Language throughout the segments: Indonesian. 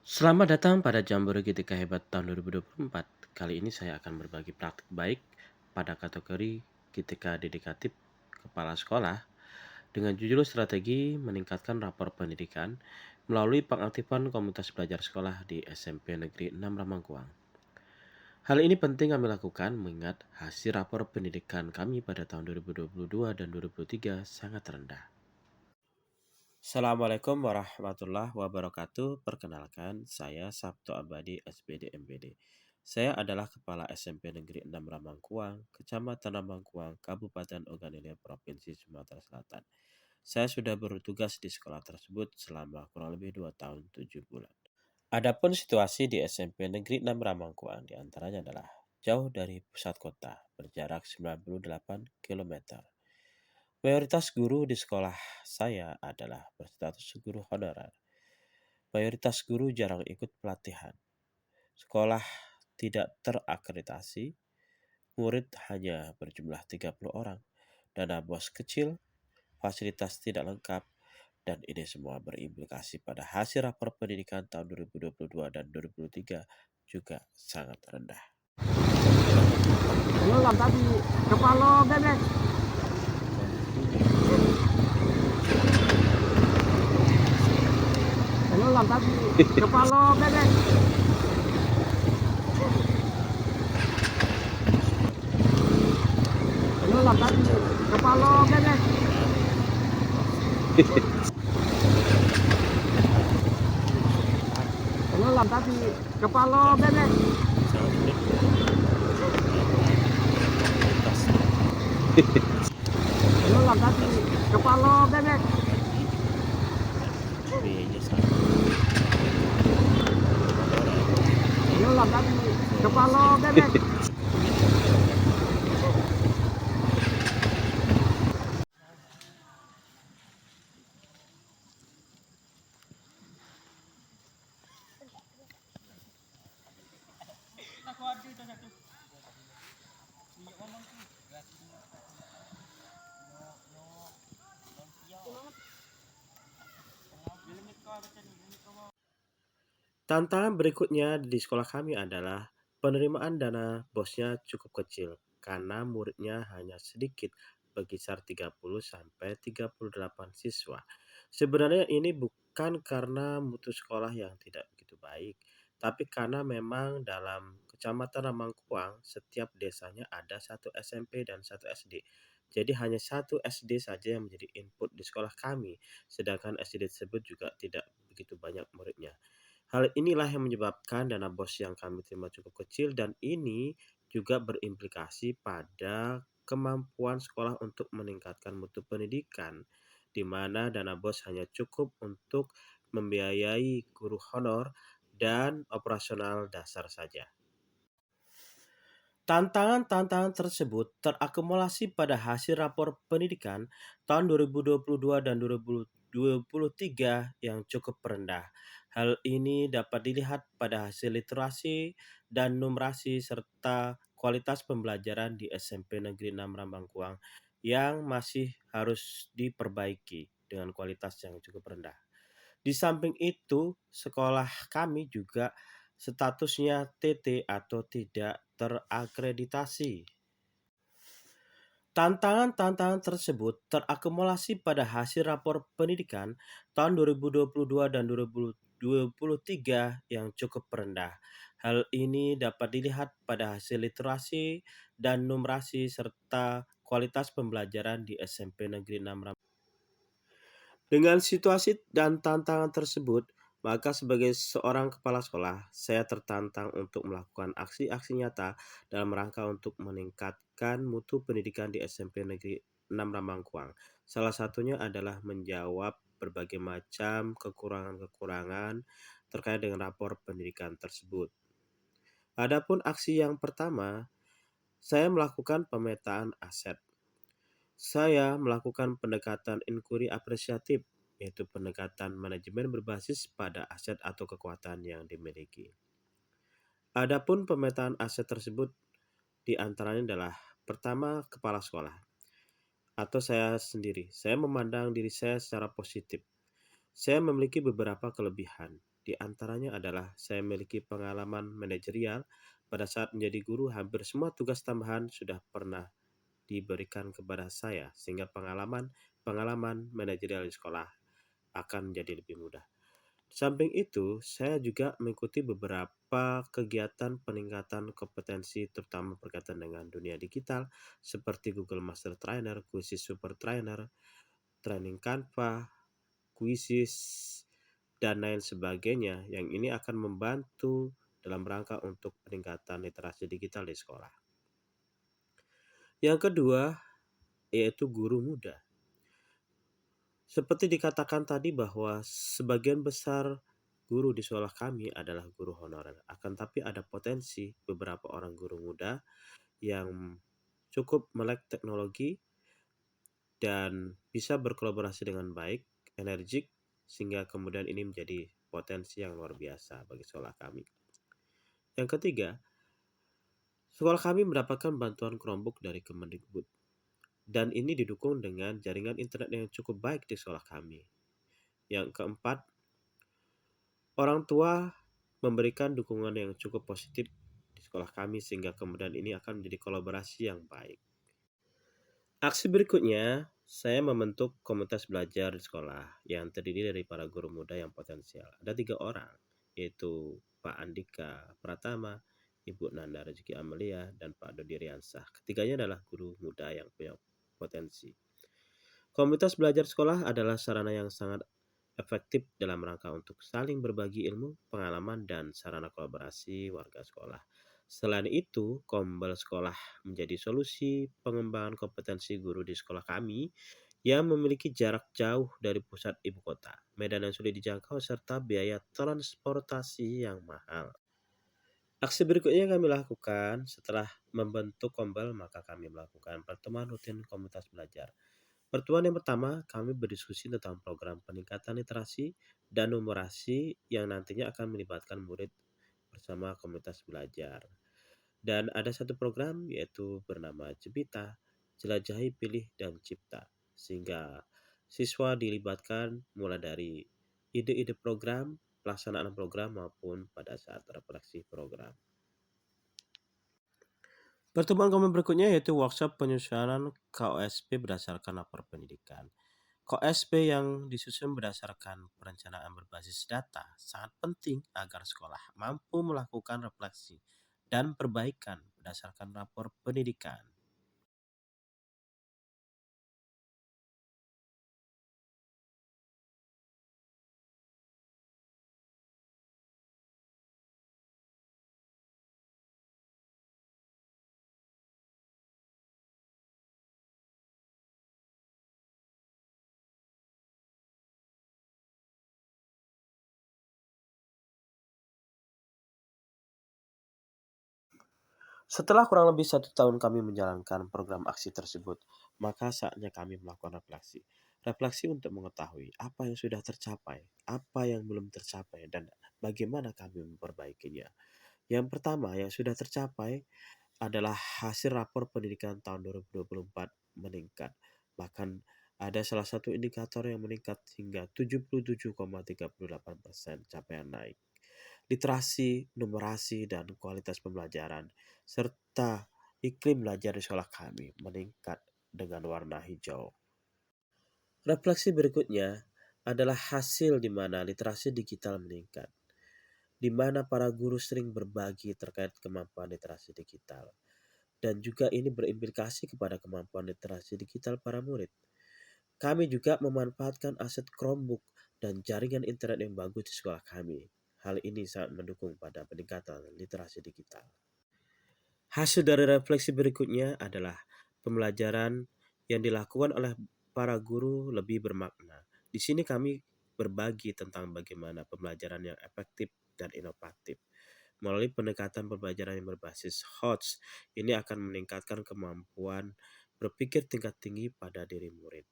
Selamat datang pada Jambore Gitika Hebat tahun 2024. Kali ini saya akan berbagi praktik baik pada kategori Gitika Dedikatif Kepala Sekolah dengan judul strategi meningkatkan rapor pendidikan melalui pengaktifan komunitas belajar sekolah di SMP Negeri 6 Ramangkuang. Hal ini penting kami lakukan mengingat hasil rapor pendidikan kami pada tahun 2022 dan 2023 sangat rendah. Assalamualaikum warahmatullahi wabarakatuh. Perkenalkan, saya Sabto Abadi SPD MBD. Saya adalah Kepala SMP Negeri 6 Ramangkuang, Kecamatan Ramangkuang, Kabupaten Ogan Ilir, Provinsi Sumatera Selatan. Saya sudah bertugas di sekolah tersebut selama kurang lebih 2 tahun 7 bulan. Adapun situasi di SMP Negeri 6 Ramangkuang diantaranya adalah jauh dari pusat kota, berjarak 98 km. Mayoritas guru di sekolah saya adalah berstatus guru honorer. Mayoritas guru jarang ikut pelatihan. Sekolah tidak terakreditasi, murid hanya berjumlah 30 orang, dana bos kecil, fasilitas tidak lengkap, dan ini semua berimplikasi pada hasil rapor pendidikan tahun 2022 dan 2023 juga sangat rendah. Ano lang tadi kepala bebek. Ano lang tadi kepala bebek. Ano lang tadi kepala bebek. Ano lang tadi kepala bebek. Ano lang tadi kepala bebek. Ano lang tadi kepala bebek. Tantangan berikutnya di sekolah kami adalah penerimaan dana bosnya cukup kecil karena muridnya hanya sedikit, berkisar 30 sampai 38 siswa. Sebenarnya ini bukan karena mutu sekolah yang tidak begitu baik, tapi karena memang dalam Kecamatan Ramangkuang setiap desanya ada satu SMP dan satu SD. Jadi hanya satu SD saja yang menjadi input di sekolah kami, sedangkan SD tersebut juga tidak begitu banyak muridnya. Hal inilah yang menyebabkan dana bos yang kami terima cukup kecil dan ini juga berimplikasi pada kemampuan sekolah untuk meningkatkan mutu pendidikan, di mana dana bos hanya cukup untuk membiayai guru honor dan operasional dasar saja. Tantangan-tantangan tersebut terakumulasi pada hasil rapor pendidikan tahun 2022 dan 2023 yang cukup rendah. Hal ini dapat dilihat pada hasil literasi dan numerasi serta kualitas pembelajaran di SMP Negeri 6 Rambangkuang yang masih harus diperbaiki dengan kualitas yang cukup rendah. Di samping itu, sekolah kami juga statusnya TT atau tidak terakreditasi. Tantangan-tantangan tersebut terakumulasi pada hasil rapor pendidikan tahun 2022 dan 2023 yang cukup rendah. Hal ini dapat dilihat pada hasil literasi dan numerasi serta kualitas pembelajaran di SMP Negeri 6 Dengan situasi dan tantangan tersebut, maka sebagai seorang kepala sekolah, saya tertantang untuk melakukan aksi-aksi nyata dalam rangka untuk meningkatkan mutu pendidikan di SMP Negeri 6 Ramangkuang. Salah satunya adalah menjawab berbagai macam kekurangan-kekurangan terkait dengan rapor pendidikan tersebut. Adapun aksi yang pertama, saya melakukan pemetaan aset. Saya melakukan pendekatan inquiry apresiatif, yaitu pendekatan manajemen berbasis pada aset atau kekuatan yang dimiliki. Adapun pemetaan aset tersebut diantaranya adalah pertama, kepala sekolah atau saya sendiri. Saya memandang diri saya secara positif. Saya memiliki beberapa kelebihan. Di antaranya adalah saya memiliki pengalaman manajerial. Pada saat menjadi guru, hampir semua tugas tambahan sudah pernah diberikan kepada saya, sehingga pengalaman manajerial di sekolah akan menjadi lebih mudah. Di samping itu, saya juga mengikuti beberapa kegiatan peningkatan kompetensi terutama berkaitan dengan dunia digital seperti Google Master Trainer, Quizzes Super Trainer, Training Canva, Quizzes, dan lain sebagainya yang ini akan membantu dalam rangka untuk peningkatan literasi digital di sekolah. Yang kedua, yaitu guru muda. Seperti dikatakan tadi bahwa sebagian besar guru di sekolah kami adalah guru honorer. Akan tapi ada potensi beberapa orang guru muda yang cukup melek teknologi dan bisa berkolaborasi dengan baik, energik, sehingga kemudian ini menjadi potensi yang luar biasa bagi sekolah kami. Yang ketiga, sekolah kami mendapatkan bantuan Chromebook dari Kemendikbud. Dan ini didukung dengan jaringan internet yang cukup baik di sekolah kami. Yang keempat, orang tua memberikan dukungan yang cukup positif di sekolah kami sehingga kemudian ini akan menjadi kolaborasi yang baik. Aksi berikutnya, saya membentuk komunitas belajar di sekolah yang terdiri dari para guru muda yang potensial. Ada 3 orang, yaitu Pak Andika Pratama, Ibu Nanda Rezeki Amelia, dan Pak Dodi Riansah. Ketiganya adalah guru muda yang punya potensi. Komunitas belajar sekolah adalah sarana yang sangat efektif dalam rangka untuk saling berbagi ilmu, pengalaman, dan sarana kolaborasi warga sekolah. Selain itu, Kombel Sekolah menjadi solusi pengembangan kompetensi guru di sekolah kami yang memiliki jarak jauh dari pusat ibu kota, medan yang sulit dijangkau, serta biaya transportasi yang mahal. Aksi berikutnya yang kami lakukan setelah membentuk Kombel, maka kami melakukan pertemuan rutin komunitas belajar. Pertemuan yang pertama, kami berdiskusi tentang program peningkatan literasi dan numerasi yang nantinya akan melibatkan murid bersama komunitas belajar. Dan ada satu program yaitu bernama Jepita, Jelajahi, Pilih, dan Cipta. Sehingga siswa dilibatkan mulai dari ide-ide program, pelaksanaan program maupun pada saat refleksi program. Pertemuan kami berikutnya yaitu workshop penyusunan KOSP berdasarkan lapor pendidikan. KOSP yang disusun berdasarkan perencanaan berbasis data sangat penting agar sekolah mampu melakukan refleksi dan perbaikan berdasarkan rapor pendidikan. Setelah kurang lebih 1 tahun kami menjalankan program aksi tersebut, maka saatnya kami melakukan refleksi. Refleksi untuk mengetahui apa yang sudah tercapai, apa yang belum tercapai, dan bagaimana kami memperbaikinya. Yang pertama yang sudah tercapai adalah hasil rapor pendidikan tahun 2024 meningkat. Bahkan ada salah satu indikator yang meningkat hingga 77,38% capaian naik. Literasi, numerasi, dan kualitas pembelajaran, serta iklim belajar di sekolah kami meningkat dengan warna hijau. Refleksi berikutnya adalah hasil di mana literasi digital meningkat, di mana para guru sering berbagi terkait kemampuan literasi digital. Dan juga ini berimplikasi kepada kemampuan literasi digital para murid. Kami juga memanfaatkan aset Chromebook dan jaringan internet yang bagus di sekolah kami. Hal ini sangat mendukung pada peningkatan literasi digital. Hasil dari refleksi berikutnya adalah pembelajaran yang dilakukan oleh para guru lebih bermakna. Di sini kami berbagi tentang bagaimana pembelajaran yang efektif dan inovatif. Melalui pendekatan pembelajaran yang berbasis HOTS, ini akan meningkatkan kemampuan berpikir tingkat tinggi pada diri murid.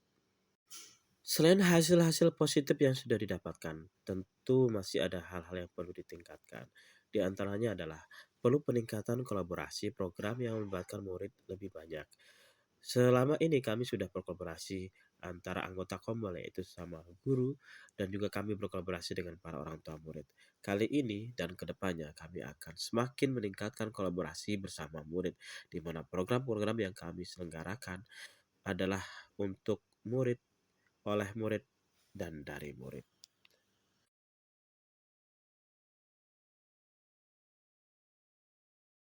Selain hasil-hasil positif yang sudah didapatkan, tentu masih ada hal-hal yang perlu ditingkatkan. Di antaranya adalah perlu peningkatan kolaborasi program yang melibatkan murid lebih banyak. Selama ini kami sudah berkolaborasi antara anggota Komol, yaitu sama guru, dan juga kami berkolaborasi dengan para orang tua murid. Kali ini dan kedepannya kami akan semakin meningkatkan kolaborasi bersama murid, di mana program-program yang kami selenggarakan adalah untuk murid, oleh murid, dan dari murid.